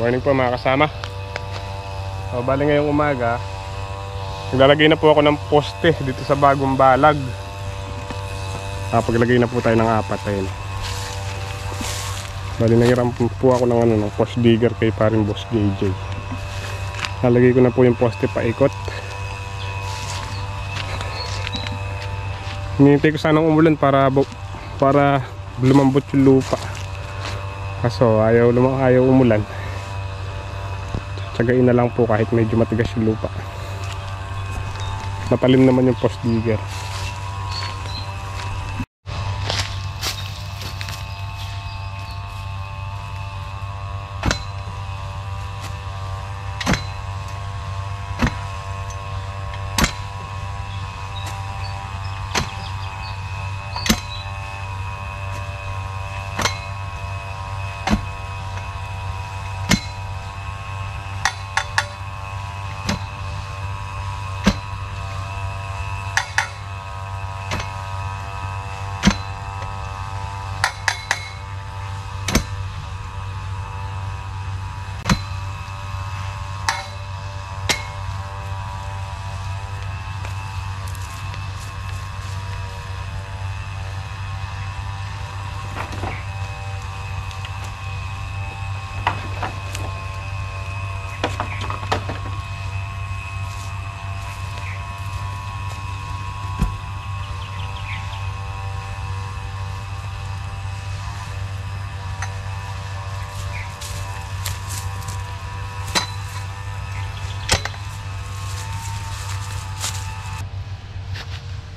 morning po mga kasama. So, bali ngayong umaga, naglalagay na po ako ng poste dito sa bagong balag. Paglagay na po tayo ng 4. Ayun. Bali nangiram po ako ng post digger kay paring boss JJ. Nalagay ko na po yung poste paikot. Hinihintay ko sanang umulan para lumambot yung lupa. Kaso ayaw umulan. Tsagain na lang po kahit medyo matigas yung lupa. Matalim naman yung post digger.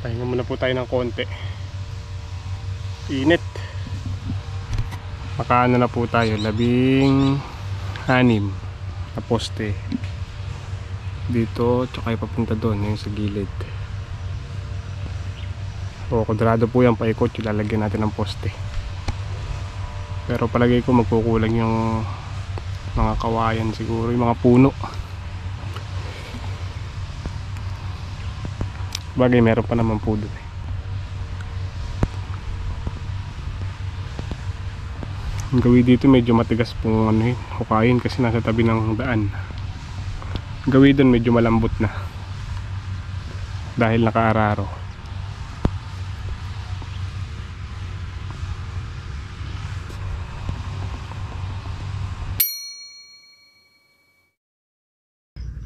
Pahinga muna po tayo ng konti. Init. Makaano na po tayo, 16 na poste dito, tsaka ipapunta doon yung sa gilid. Kwadrado po yan, paikot yung lalagyan natin ng poste. Pero palagay ko magkukulang yung mga kawayan siguro, yung mga puno. Bagay meron pa naman po doon. Ang gawin dito medyo matigas pong hukayin kasi nasa tabi ng daan. Ang gawin doon medyo malambot na dahil nakaararo.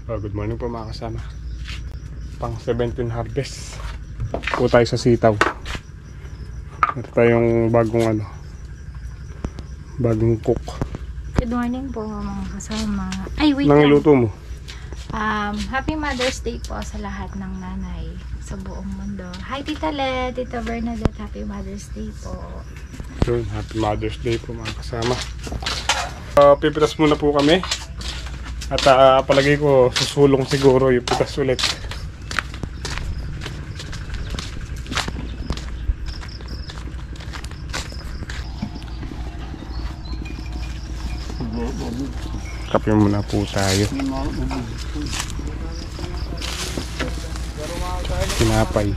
Good morning po mga kasama. Pang 17 harvest po tayo sa sitaw. Ito tayong bagong cook. Good morning po mga kasama. Ay wait Nang lang. iluto mo? Happy Mother's Day po sa lahat ng nanay sa buong mundo. Hi Tita Le, Tita Bernadette, Happy Mother's Day po. Yun, Happy Mother's Day po mga kasama. Pipitas muna po kami. At palagay ko susulong siguro yung pitas ulit. Kape muna po tayo. Tinapay.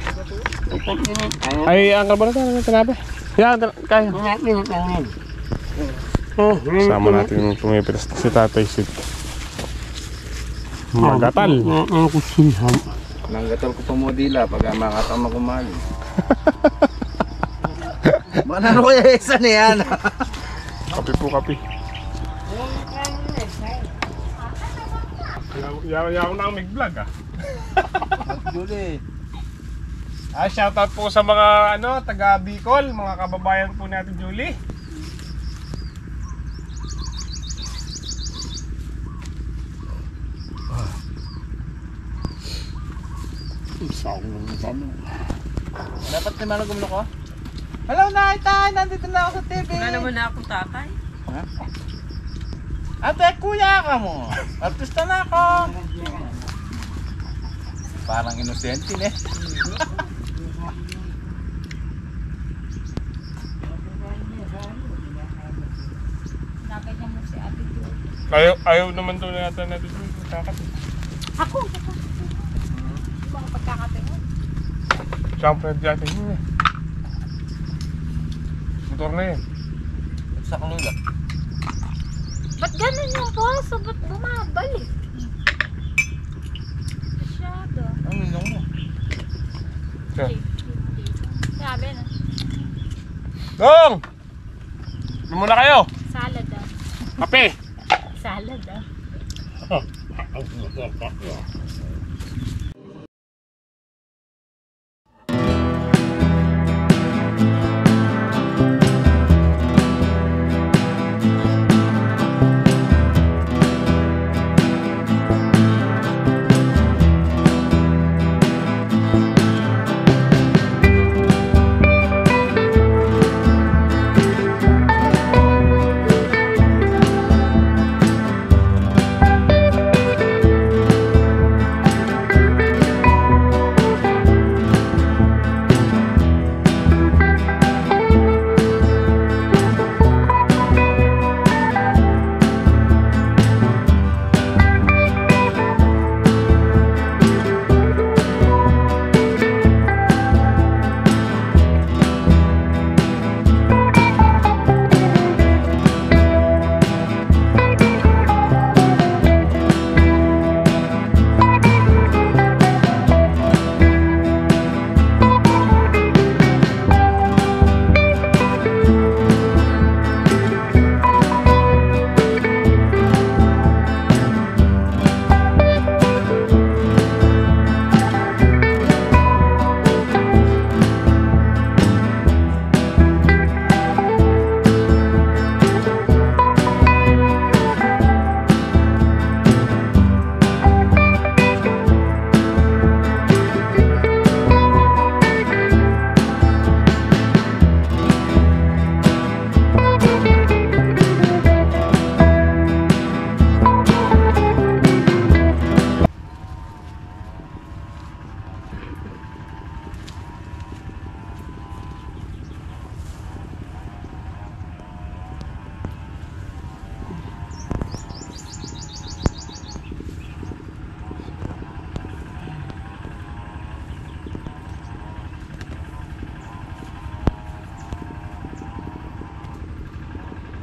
Ay, angkal ba na tayo ng tinapay? Yan, kaya. Sama natin yung tumipitas si Tatay Sid. Magatal. Nanggatal ko pa mo dila pag makatama kumali. Manano kaya isa na yan? Kape po, kape. Yaw na ang mag-vlog Julie. Shoutout po sa mga taga Bicol, mga kababayan po natin Julie. Dapat naman ang gumlo ko? Hello Naitay! Nandito na ako sa TV! Wala naman na akong tatay. Ha? Ate, kuya ka mo! Artista na ako! Parang inosente eh. Nakagyan mo si Ate Jo. Ayaw naman doon natin magkakat. Ako! Mga pagkakate mo. Siyempre natin yun eh. Motor na yun. Sa kalula. Ba't Ganun yung poso, ba't bumabalik? Masyado. Ano yun mo? Siya. Sabi na. Dong! Ano muna kayo? Salad ah. Kape! Salad ah.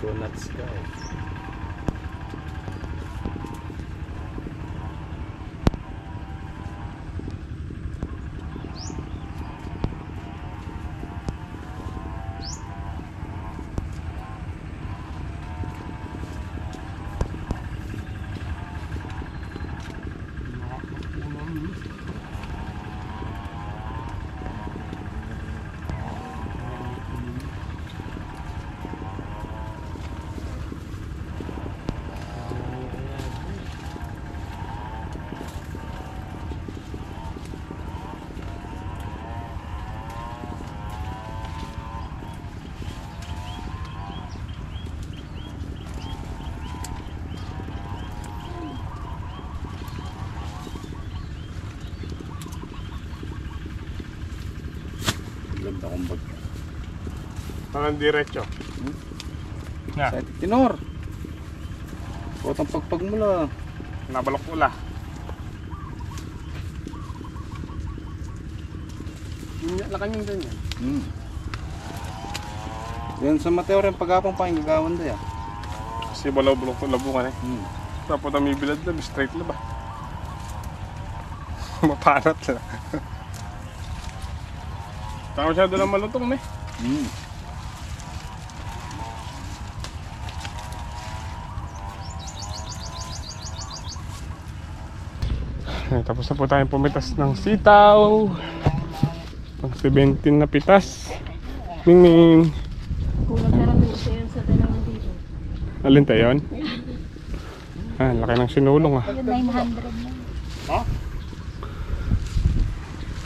Donut Sky. Ganda kong bag. Parang diretso. Sa tinor. Huwag ang pagpag mo lang. Nabalok ko la. Lakan yung ganyan. Yan sa Mateo rin pag-apang pa yung gagawan da yan. Kasi balaw-bulok ko labukan eh. Tapos na may bilad na, straight na ba? Mapanat na. Taka masyado lang malutong na eh. Tapos na po tayong pumitas ng sitaw. Pang 17 na pitas. Ming. Kulang na rin siya yun sa dalawan dito. Alin tayo yun? Ah, laki ng sinulong ah. Yung 900 na. Ha?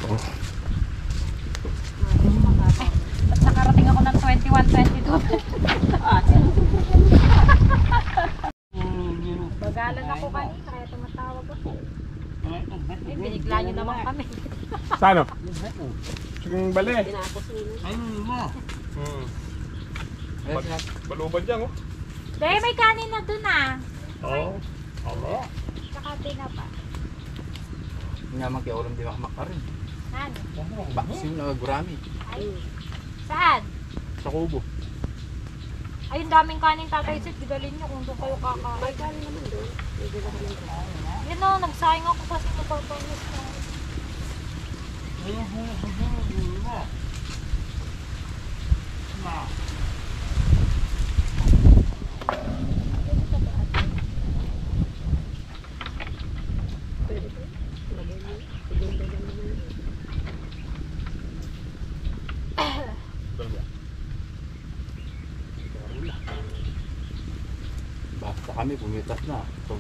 Oh. At nakarating ako ng 21-22. Bagalan ako kanina kaya tumatawag ako. Eh, binigla nyo naman kami. Saan o? Sige bali. Ayun mo. Balubad dyan oh. Dahil may kanin na dun ah. Oo. Oo. Tsaka tinapa. Naman kaya ulam di makamakar rin. Ano? Baksin na gurami. Ay. Saan? Sa kubo. Ayun, daming kanin Tatay Sid. Bidalin nyo kung doon kayo kakain. May galing naman doon. Pwede ba kami doon? Yan o, nagsayang ako kasi napapanis na. Pwede ba? Lagay mo. Sigunda lang naman. Basta kami, pumitas na. So,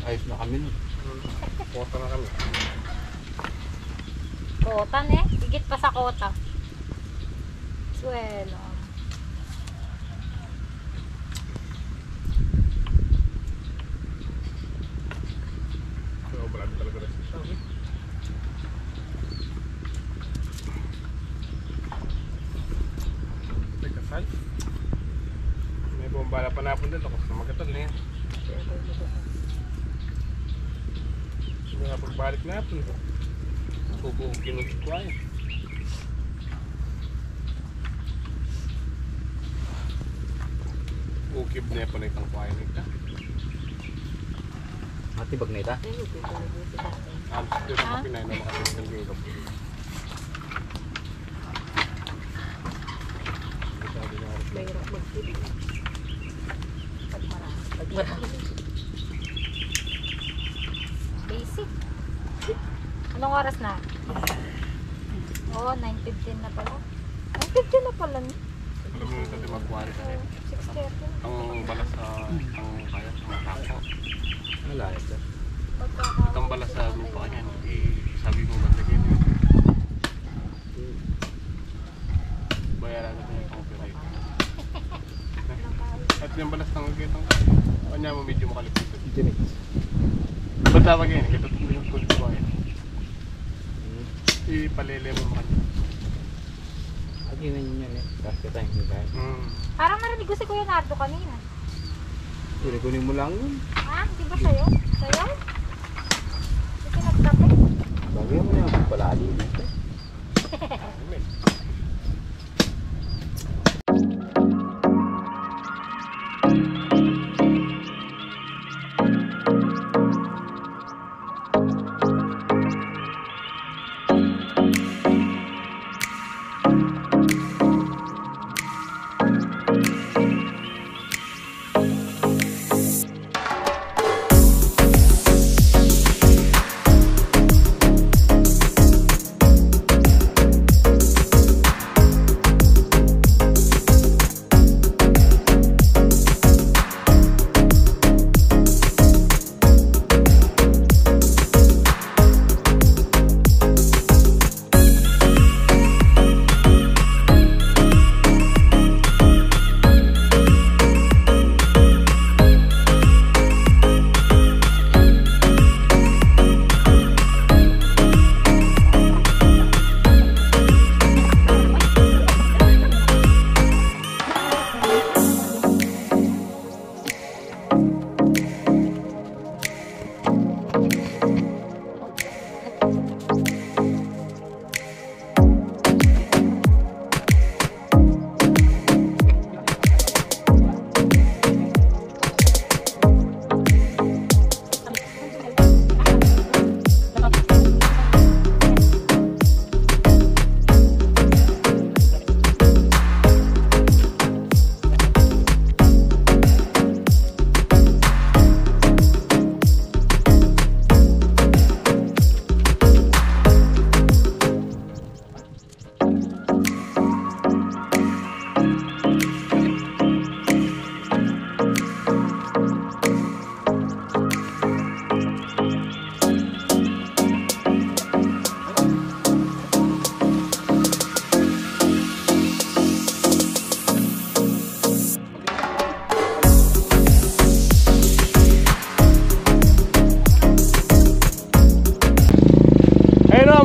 ayos na kami nun. Kota na kami. Kotan eh. Higit pa sa kota. Swelo. So, marami talaga rin siya. May kasal. May bumbala pa napon din. Tapos na magatal na yan. Mga pagbalik natin. Subo kinulit ko ay. Ukib na po na itang kuhay nito. Matibag na ita. Ayun, pwede ba si tatay? Alos ko yung kapinay na makasal ng gilap. Sabi nga rin. Mahirap mag-tip. Pag marami. Pag marami. Basic. Anong oras na? Oo, 9:15 na pala. 9:15 na pala. Alam mo yung dati magkuhari sa rin. 6:30. Ang balas sa ang kaya sa mga tao. Wala ito. Itong balas sa lupa niyan, sabi mo ba lagyan yun? Bayaran natin yung copyright. At yung balas ng kitang kanya mo medyo makalipit. Ba't tawag yan? Kita ito yung kulit ko yan. Ipalele mo kanya. Lagi na yun yan eh. Kasi tayo hindi tayo. Parang narinig ko si Kuya Nardo kanina. Kunin mo lang yun. Ha? Di ba sa'yo? Sa'yo? Hindi pinagtape? Bagay mo yan. Palali dito.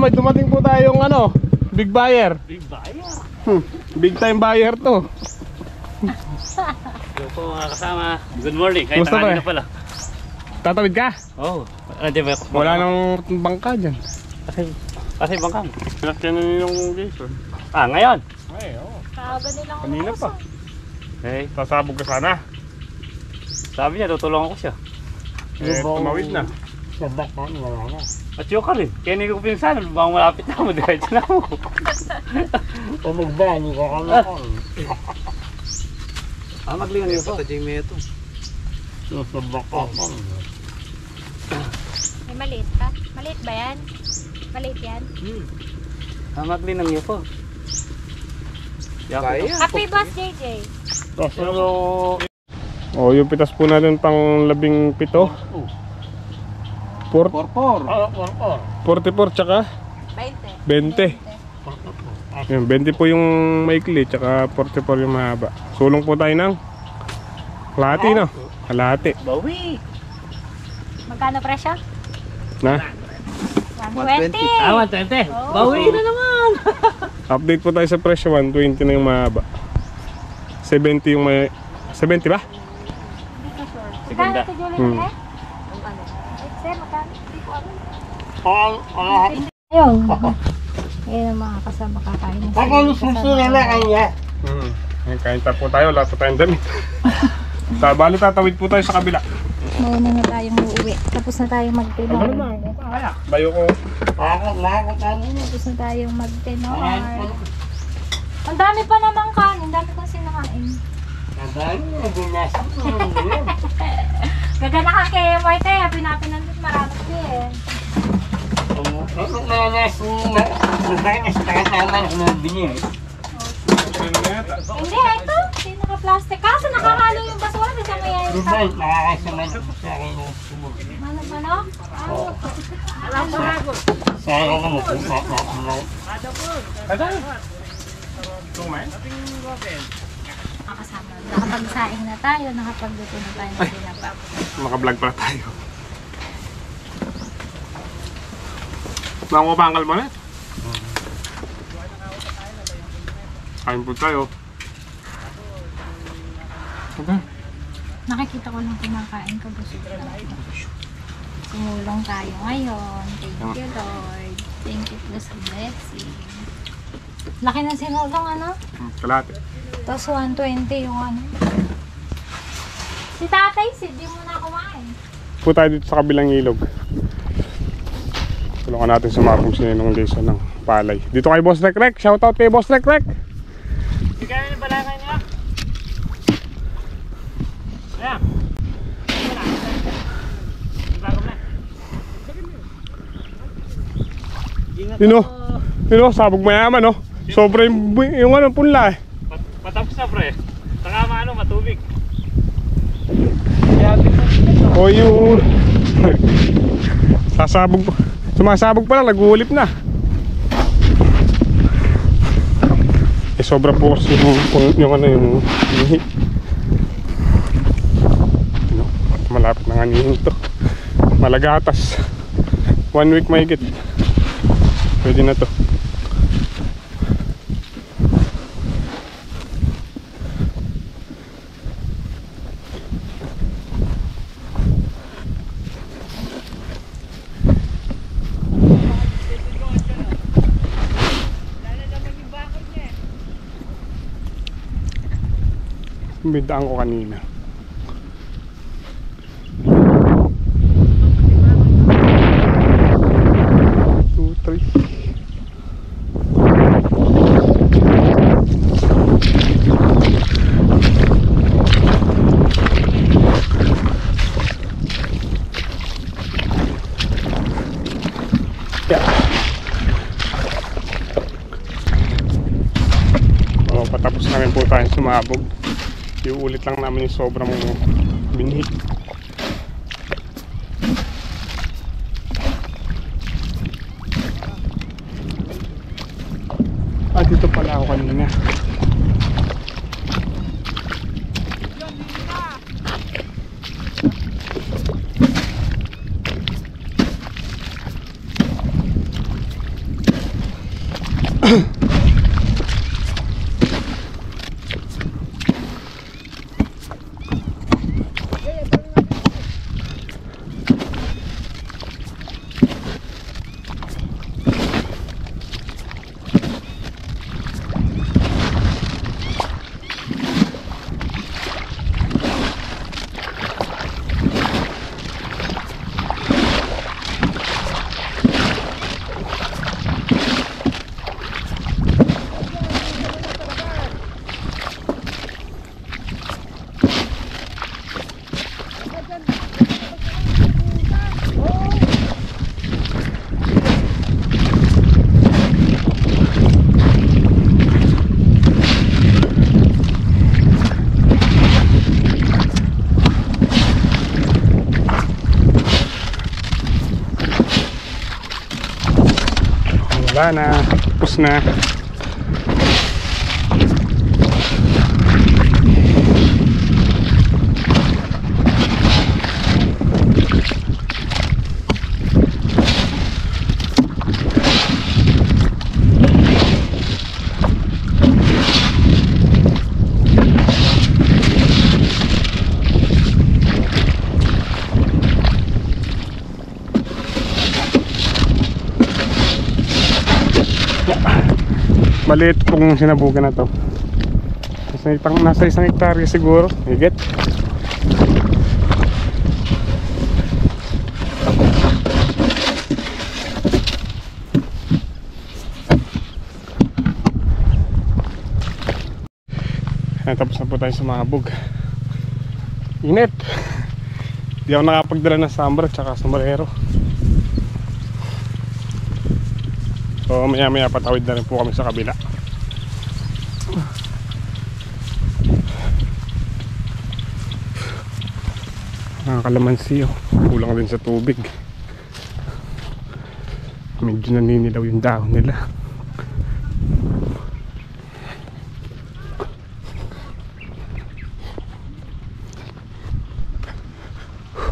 May dumating po tayong ano, big buyer. Big buyer. Big time buyer to. Hello po mga kasama. Good morning. Kahit Kumusta tanghali ba? na pala. Tatawid ka? Oh, di ba? Wala nang bangka dyan. Kasi bangkang. Pinakyan na yung Jason. Ah, ngayon. Ay, oo. Kaaga nilang Kanina pa. Eh, Sasabog ka sana. sabi niya, tutulungan ko siya. Tumawid na. Sa bakan, wala na. At yun ka rin. Kaya hindi ko pinsan, bang malapit na mo, diretso na mo. Pamagbani ka kanakan. Maglingan niyo po. Jimmy ito. Sa bakan. May maliit pa? Maliit ba yan? Maliit yan? Maglingan niyo po. Kaya. Happy birthday, JJ! Pero... Oh, yung pitas po natin pang 17. 44 tsaka 20. 20. Yung 20 po yung maikli tsaka 44 yung mahaba. Sulong po tayo ng kalahati, no? Kalahati. Bawi! Magkano presyo? Na? 120! 120! Bawi na naman! Update po tayo sa presyo. 120 na yung mahaba. 70 yung may... 70 ba? Magkano ito, Julie? Hmm. Sir, magkano? Hindi ko alam. Ayun. Ayun. Ayun ang mga kasama kakain. Nakalimutan na kanya. Kain pa po tayo. Wala po tayong damit. Bali tatawid po tayo sa kabila. Mauna na tayong uuwi. Tapos na tayong magtenor. Bayo ko. Tapos na tayong magtenor. Ang dami pa namang kanin. Ang dami kong sinakain. Gagana ka kay Moite. Pinapinandot marami eh. Hindi, ito. Hindi naka-plastic. Kaso nakahalo yung basura. Di siya mayayin sa... Manok? Nakasama. Nakapagsaing na tayo. Nakapagluto na tayo ng tinapap. Maka-vlog pala tayo. Mga pangkal mo na. Kain po tayo. Okay. Nakikita ko lang kumakain ka. Busog na. Sumulong tayo ngayon. Thank you, Lord. Thank you for the blessing. Laki ng sinulong, ano? Kalahati. Tapos 120 yung ano. Si tatay, di mo na kumain. Po tayo dito sa kabilang ilog. Tulungan natin sumapong si Ninong Jason ng palay. Dito kay Boss Rek Rek. Shoutout kay Boss Rek Rek. Hindi kaya na pala kayo niya. Ayan. Sino? Sabog mayaman, no? Sobra yung ano, punla eh. Patapos na pre. Saka matubig. O yung... Sasabog pa. Sumasabog pa lang, nag-uulip na. Eh, sobra po kasi yung ano, yung nihi. Malapit na nga nihin to. Malagatas. 1 week mahigit. Pwede na to. Bidaan ko kanina. Patapos namin po tayo sumabog. Iuulit lang namin yung sobrang binhi. Dito pala ako kanina. Wala na. Tapos na. Maliit pong sinabugan na to. Nasa isang hektarya siguro. Higit. Tapos na po tayo sa Mabog. Init. Di ako nakapagdala ng sambra at sombrero. So maya maya patawid na rin po kami sa kabila. Kalamansi oh. Kulang din sa tubig. Medyo naninilaw yung dahon nila.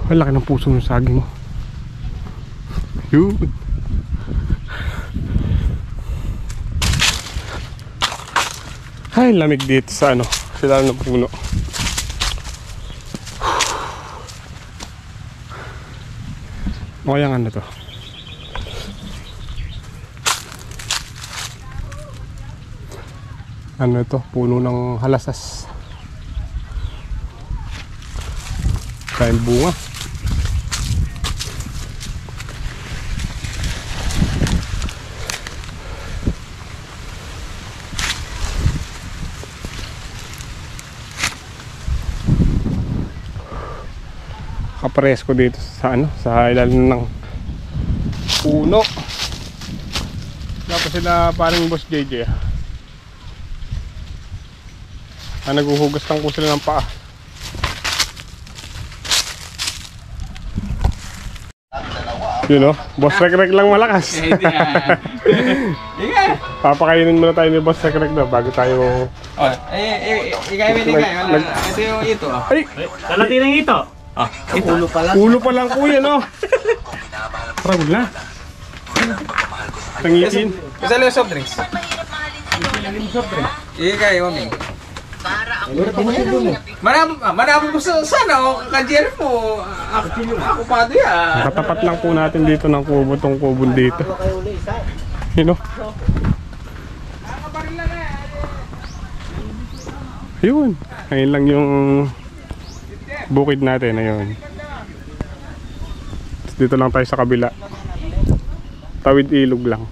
Ang laki ng puso ng saging mo. Yun. Ay, lamig dito sa sila ng puno. O kaya ano to? Ano ito? Puno ng halasas. Dahil bunga. Kapresko dito sa sa ilalim ng puno. Tapos sila paring Boss JJ. Naguhugas lang po sila ng paa. Yun Boss Rek lang malakas. Papakainin muna tayo ni Boss Rek daw bago tayo. Ito yung ito Ay! Kalati ng ito. Ulo pa lang. Ulo pa lang po yan Parang na. Tangitin. Isa lang yung soft drinks. Ikay, Oming. Marami mo sana ka-Jerry mo. Ako pa doon yan. Katapat lang po natin dito ng kubo, tong kubon dito. Yun. Ayun lang yung bukid natin. Ayun. Dito lang tayo sa kabila. Tawid ilog lang.